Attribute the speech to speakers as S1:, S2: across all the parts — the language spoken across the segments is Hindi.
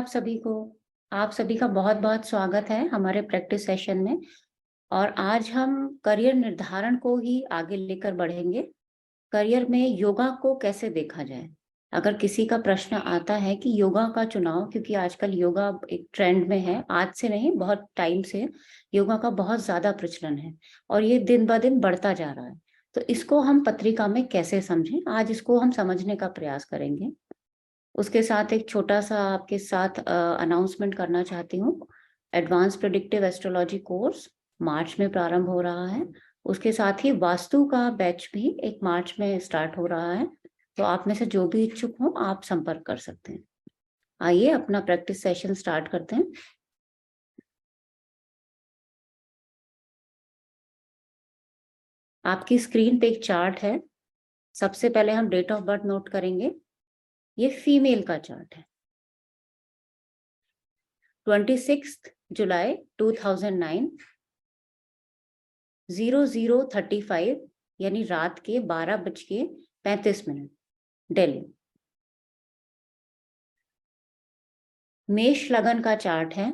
S1: आप सभी को। आप सभी का बहुत बहुत स्वागत है हमारे प्रैक्टिस सेशन में। और आज हम करियर निर्धारण को ही आगे लेकर बढ़ेंगे। करियर में योगा को कैसे देखा जाए। अगर किसी का प्रश्न आता है कि योगा का चुनाव, क्योंकि आजकल योगा एक ट्रेंड में है, आज से नहीं बहुत टाइम से योगा का बहुत ज्यादा प्रचलन है और ये दिन ब दिन बढ़ता जा रहा है। तो इसको हम पत्रिका में कैसे समझें, आज इसको हम समझने का प्रयास करेंगे। उसके साथ एक छोटा सा आपके साथ अनाउंसमेंट करना चाहती हूँ। एडवांस प्रेडिक्टिव एस्ट्रोलॉजी कोर्स मार्च में प्रारंभ हो रहा है। उसके साथ ही वास्तु का बैच भी एक मार्च में स्टार्ट हो रहा है। तो आप में से जो भी इच्छुक हो आप संपर्क कर सकते हैं। आइए अपना प्रैक्टिस सेशन स्टार्ट करते हैं। आपकी स्क्रीन पे एक चार्ट है। सबसे पहले हम डेट ऑफ बर्थ नोट करेंगे। ये फीमेल का चार्ट है। 26 जुलाई 2009 00:35 यानी रात के 12:35 दिल्ली। मेष लगन का चार्ट है।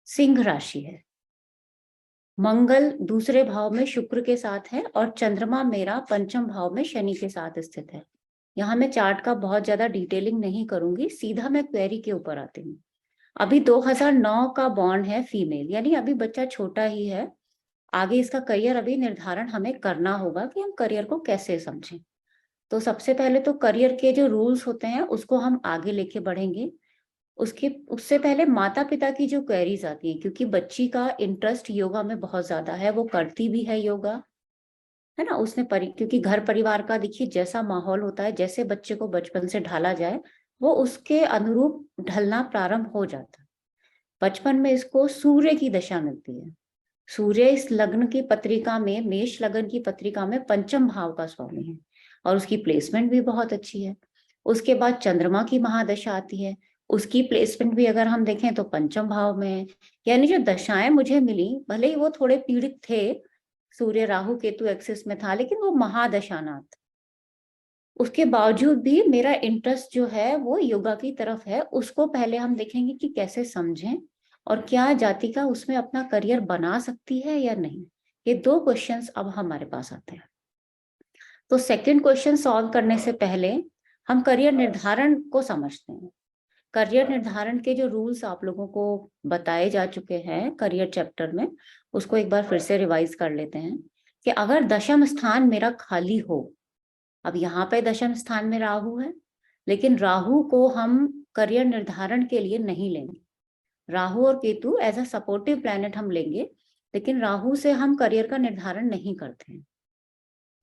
S1: सिंह राशि है। मंगल दूसरे भाव में शुक्र के साथ है और चंद्रमा मेरा पंचम भाव में शनि के साथ स्थित है। यहाँ मैं चार्ट का बहुत ज्यादा डिटेलिंग नहीं करूंगी, सीधा मैं क्वेरी के ऊपर आती हूँ। अभी 2009 का बॉर्न है फीमेल, यानी अभी बच्चा छोटा ही है। आगे इसका करियर अभी निर्धारण हमें करना होगा कि हम करियर को कैसे समझें। तो सबसे पहले तो करियर के जो रूल्स होते हैं उसको हम आगे लेके बढ़ेंगे। उससे पहले माता पिता की जो क्वेरीज आती हैं, क्योंकि बच्ची का इंटरेस्ट योगा में बहुत ज्यादा है, वो करती भी है योगा, है ना। क्योंकि घर परिवार का देखिए जैसा माहौल होता है, जैसे बच्चे को बचपन से ढाला जाए वो उसके अनुरूप ढलना प्रारंभ हो जाता है। बचपन में इसको सूर्य की दशा मिलती है। सूर्य इस लग्न की पत्रिका में, मेष लग्न की पत्रिका में पंचम भाव का स्वामी है और उसकी प्लेसमेंट भी बहुत अच्छी है। उसके बाद चंद्रमा की महादशा आती है, उसकी प्लेसमेंट भी अगर हम देखें तो पंचम भाव में है। यानी जो दशाएं मुझे मिली, भले ही वो थोड़े पीड़ित थे, सूर्य राहु केतु एक्सिस में था, लेकिन वो महादशानाथ। उसके बावजूद भी मेरा इंटरेस्ट जो है वो योगा की तरफ है। उसको पहले हम देखेंगे कि कैसे समझें और क्या जातिका उसमें अपना करियर बना सकती है या नहीं। ये दो क्वेश्चंस अब हमारे पास आते हैं। तो सेकंड क्वेश्चन सॉल्व करने से पहले हम करियर निर्धारण को समझते हैं। करियर निर्धारण के जो रूल्स आप लोगों को बताए जा चुके हैं करियर चैप्टर में, उसको एक बार फिर से रिवाइज कर लेते हैं। कि अगर दशम स्थान मेरा खाली हो, अब यहाँ पे दशम स्थान में राहु है, लेकिन राहु को हम करियर निर्धारण के लिए नहीं लेंगे। राहु और Ketu as a supportive planet हम लेंगे, लेकिन राहु से हम करियर का निर्धारण नहीं करते हैं।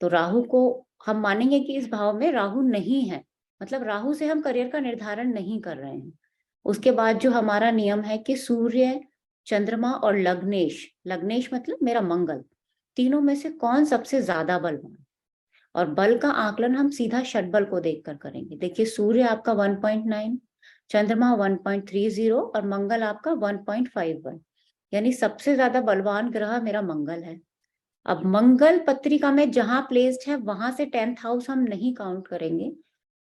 S1: तो राहु को हम मानेंगे कि इस भाव में राहु नहीं है, मतलब राहु से हम करियर का निर्धारण नहीं कर रहे हैं। उसके बाद जो हमारा नियम है कि सूर्य, चंद्रमा और लग्नेश, लग्नेश मतलब मेरा मंगल, तीनों में से कौन सबसे ज्यादा बलवान। और बल का आकलन हम सीधा षटबल को देखकर करेंगे। देखिए सूर्य आपका 1.9, चंद्रमा 1.30 और मंगल आपका 1.51, यानी सबसे ज्यादा बलवान ग्रह मेरा मंगल है। अब मंगल पत्रिका में जहां प्लेस्ड है वहां से 10th हाउस हम नहीं काउंट करेंगे,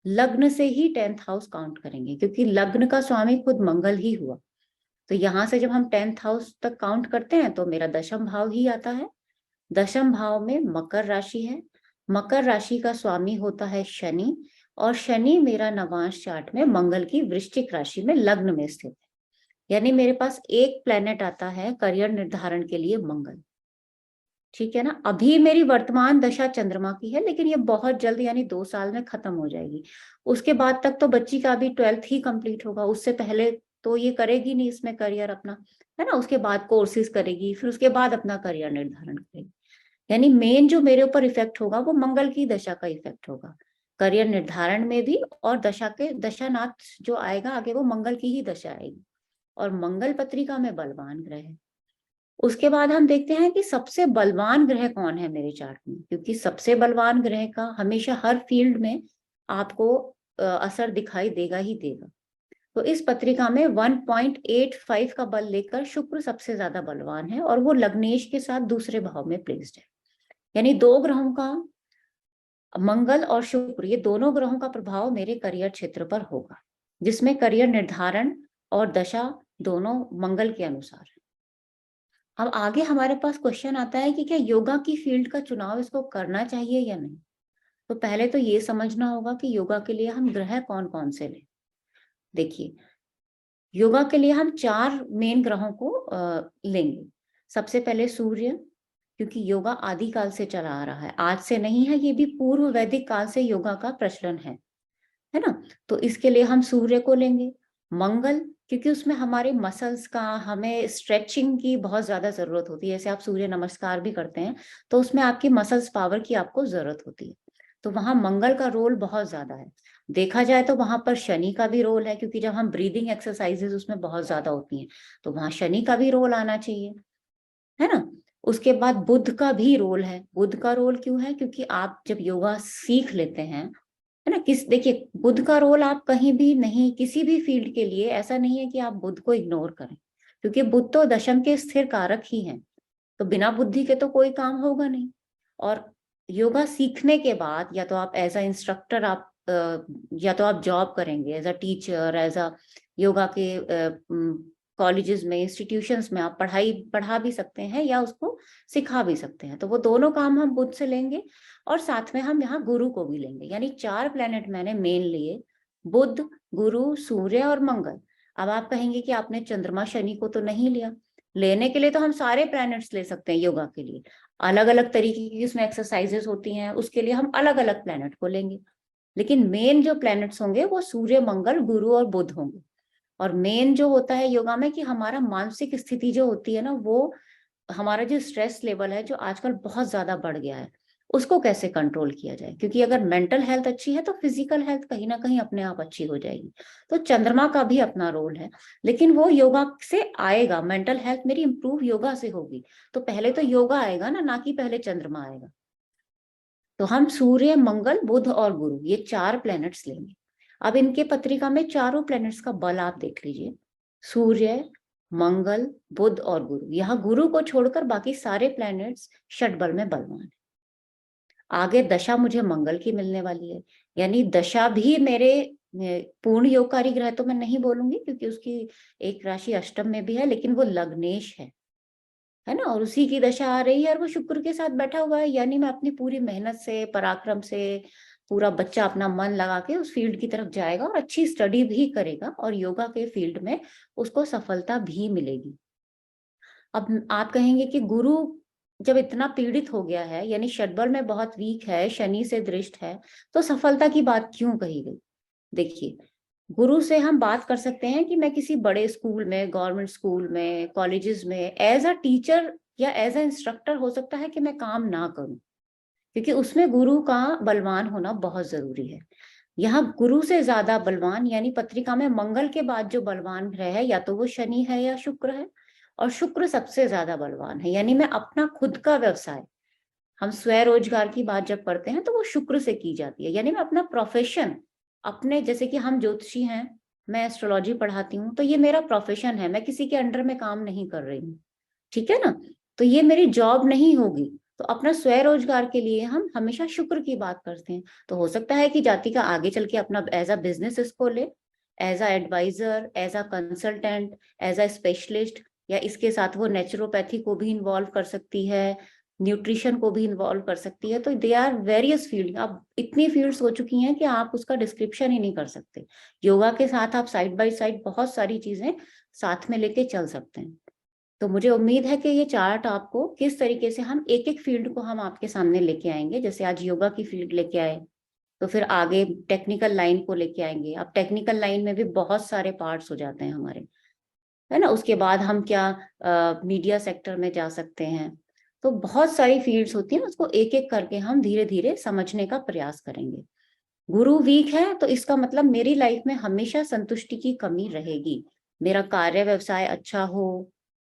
S1: लग्न से ही 10th हाउस काउंट करेंगे, क्योंकि लग्न का स्वामी खुद मंगल ही हुआ। तो यहां से जब हम 10th हाउस तक काउंट करते हैं तो मेरा दशम भाव ही आता है। दशम भाव में मकर राशि है। मकर राशि का स्वामी होता है शनि, और शनि मेरा नवांश चार्ट में मंगल की वृश्चिक राशि में लग्न में स्थित है। यानी मेरे पास एक प्लेनेट आता है करियर निर्धारण के लिए, मंगल। ठीक है ना। अभी मेरी वर्तमान दशा चंद्रमा की है, लेकिन ये बहुत जल्द यानी 2 साल में खत्म हो जाएगी। उसके बाद तक तो बच्ची का अभी 12th ही कंप्लीट होगा, उससे पहले तो ये करेगी नहीं इसमें करियर अपना, है ना। उसके बाद कोर्सेज करेगी, फिर उसके बाद अपना करियर निर्धारण करेगी। यानी मेन जो मेरे ऊपर इफेक्ट होगा वो मंगल की दशा का इफेक्ट होगा करियर निर्धारण में भी। और दशा के दशानाथ जो आएगा आगे वो मंगल की ही दशा आएगी, और मंगल पत्रिका में बलवान ग्रह है। उसके बाद हम देखते हैं कि सबसे बलवान ग्रह कौन है मेरे चार्ट में, क्योंकि सबसे बलवान ग्रह का हमेशा हर फील्ड में आपको असर दिखाई देगा ही देगा। तो इस पत्रिका में 1.85 का बल लेकर शुक्र सबसे ज्यादा बलवान है, और वो लग्नेश के साथ दूसरे भाव में प्लेस्ड है। यानी दो ग्रहों का, मंगल और शुक्र, ये दोनों ग्रहों का प्रभाव मेरे करियर क्षेत्र पर होगा, जिसमें करियर निर्धारण और दशा दोनों मंगल के अनुसार है। अब आगे हमारे पास क्वेश्चन आता है कि क्या योगा की फील्ड का चुनाव इसको करना चाहिए या नहीं। तो पहले तो ये समझना होगा कि योगा के लिए हम ग्रह कौन कौन से लें। देखिए, योगा के लिए हम 4 मेन ग्रहों को लेंगे। सबसे पहले सूर्य, क्योंकि योगा आदिकाल से चला आ रहा है, आज से नहीं है, ये भी पूर्व वैदिक काल से योगा का प्रचलन है ना। तो इसके लिए हम सूर्य को लेंगे। मंगल, क्योंकि उसमें हमारे मसल्स का, हमें स्ट्रेचिंग की बहुत ज्यादा जरूरत होती है। जैसे आप सूर्य नमस्कार भी करते हैं तो उसमें आपकी मसल्स पावर की आपको जरूरत होती है, तो वहां मंगल का रोल बहुत ज्यादा है। देखा जाए तो वहां पर शनि का भी रोल है, क्योंकि जब हम ब्रीदिंग एक्सरसाइजेस उसमें बहुत ज्यादा होती हैं, तो वहां शनि का भी रोल आना चाहिए, है ना। उसके बाद बुध का भी रोल है। बुध का रोल क्यों है? क्योंकि आप जब योगा सीख लेते हैं, है ना, देखिए, बुध का रोल आप कहीं भी नहीं, किसी भी फील्ड के लिए ऐसा नहीं है कि आप बुध को इग्नोर करें, क्योंकि बुध तो दशम के स्थिर कारक ही हैं, तो बिना बुद्धि के तो कोई काम होगा नहीं। और योगा सीखने के बाद या तो आप एज अ इंस्ट्रक्टर, आप या तो आप जॉब करेंगे as a teacher, as a yoga के कॉलेजेस में, इंस्टीट्यूशंस में आप पढ़ा भी सकते हैं या उसको सिखा भी सकते हैं। तो वो दोनों काम हम बुध से लेंगे, और साथ में हम यहाँ गुरु को भी लेंगे। यानी 4 प्लेनेट मैंने मेन लिए, बुध, गुरु, सूर्य और मंगल। अब आप कहेंगे कि आपने चंद्रमा शनि को तो नहीं लिया। लेने के लिए तो हम सारे प्लैनेट्स ले सकते हैं योगा के लिए, अलग अलग तरीके की उसमें एक्सरसाइजेस होती हैं, उसके लिए हम अलग अलग प्लैनेट को लेंगे। लेकिन मेन जो प्लैनेट्स होंगे वो सूर्य, मंगल, गुरु और बुध होंगे। और मेन जो होता है योगा में कि हमारा मानसिक स्थिति जो होती है ना, वो हमारा जो स्ट्रेस लेवल है जो आजकल बहुत ज्यादा बढ़ गया है, उसको कैसे कंट्रोल किया जाए। क्योंकि अगर मेंटल हेल्थ अच्छी है तो फिजिकल हेल्थ कहीं ना कहीं अपने आप अच्छी हो जाएगी। तो चंद्रमा का भी अपना रोल है, लेकिन वो योगा से आएगा। मेंटल हेल्थ मेरी इंप्रूव योगा से होगी, तो पहले तो योगा आएगा ना कि पहले चंद्रमा आएगा। तो हम सूर्य, मंगल, बुध और गुरु, ये 4 प्लैनेट्स लेंगे। अब इनके पत्रिका में चारों प्लैनेट्स का बल आप देख लीजिए, सूर्य, मंगल, बुध और गुरु। यहाँ गुरु को छोड़कर बाकी सारे प्लैनेट्स षटबल में बलवान है। आगे दशा मुझे मंगल की मिलने वाली है, यानी दशा भी मेरे पूर्ण योगकारी ग्रह तो मैं नहीं बोलूंगी, क्योंकि उसकी एक राशि अष्टम में भी है, लेकिन वो लग्नेश है ना, और उसी की दशा आ रही है और वो शुक्र के साथ बैठा हुआ है। यानी मैं अपनी पूरी मेहनत से, पराक्रम से, पूरा बच्चा अपना मन लगा के उस फील्ड की तरफ जाएगा और अच्छी स्टडी भी करेगा, और योगा के फील्ड में उसको सफलता भी मिलेगी। अब आप कहेंगे कि गुरु जब इतना पीड़ित हो गया है, यानी षटबल में बहुत वीक है, शनि से दृष्ट है, तो सफलता की बात क्यों कही गई। देखिए, गुरु से हम बात कर सकते हैं कि मैं किसी बड़े स्कूल में, गवर्नमेंट स्कूल में, कॉलेजेस में एज अ टीचर या एज अ इंस्ट्रक्टर हो सकता है कि मैं काम ना करूं, क्योंकि उसमें गुरु का बलवान होना बहुत जरूरी है। यहाँ गुरु से ज्यादा बलवान, यानी पत्रिका में मंगल के बाद जो बलवान ग्रह है, या तो वो शनि है या शुक्र है, और शुक्र सबसे ज्यादा बलवान है। यानी मैं अपना खुद का व्यवसाय, हम स्वरोजगार की बात जब करते हैं तो वो शुक्र से की जाती है। यानी मैं अपना प्रोफेशन, अपने, जैसे कि हम ज्योतिषी हैं, मैं एस्ट्रोलॉजी पढ़ाती हूँ, तो ये मेरा प्रोफेशन है, मैं किसी के अंडर में काम नहीं कर रही हूँ, ठीक है ना। तो ये मेरी जॉब नहीं होगी। तो अपना स्वरोजगार के लिए हम हमेशा शुक्र की बात करते हैं। तो हो सकता है कि जाति का आगे चल के अपना एज अ बिजनेस इसको ले, as a adviser, as a consultant, as a specialist, या इसके साथ वो नेचुरोपैथी को भी इन्वॉल्व कर सकती है, न्यूट्रिशन को भी इन्वॉल्व कर सकती है। तो दे आर वेरियस फील्ड। अब इतनी फील्ड्स हो चुकी हैं कि आप उसका डिस्क्रिप्शन ही नहीं कर सकते। योगा के साथ आप साइड बाय साइड बहुत सारी चीजें साथ में लेके चल सकते हैं। तो मुझे उम्मीद है कि ये चार्ट आपको किस तरीके से हम एक एक फील्ड को हम आपके सामने लेके आएंगे। जैसे आज योगा की फील्ड लेके आए, तो फिर आगे टेक्निकल लाइन को लेके आएंगे। अब टेक्निकल लाइन में भी बहुत सारे पार्ट्स हो जाते हैं हमारे, है ना। उसके बाद हम क्या मीडिया सेक्टर में जा सकते हैं। तो बहुत सारी फील्ड्स होती हैं, उसको एक एक करके हम धीरे धीरे समझने का प्रयास करेंगे। गुरु वीक है तो इसका मतलब मेरी लाइफ में हमेशा संतुष्टि की कमी रहेगी। मेरा कार्य व्यवसाय अच्छा हो,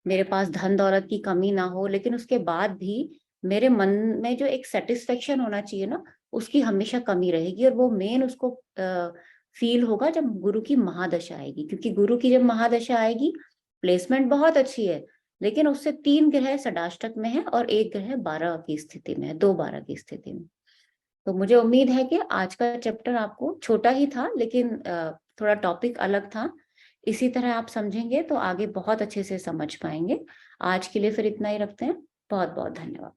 S1: मेरे पास धन दौलत की कमी ना हो, लेकिन उसके बाद भी मेरे मन में जो एक सेटिस्फेक्शन होना चाहिए ना, उसकी हमेशा कमी रहेगी। और वो मेन उसको फील होगा जब गुरु की महादशा आएगी। क्योंकि गुरु की जब महादशा आएगी, प्लेसमेंट बहुत अच्छी है, लेकिन उससे 3 ग्रह षडाष्टक में है और एक ग्रह 12 की स्थिति में है, 2-12 की स्थिति में। तो मुझे उम्मीद है कि आज का चैप्टर आपको छोटा ही था, लेकिन थोड़ा टॉपिक अलग था। इसी तरह आप समझेंगे तो आगे बहुत अच्छे से समझ पाएंगे। आज के लिए फिर इतना ही रखते हैं। बहुत बहुत धन्यवाद।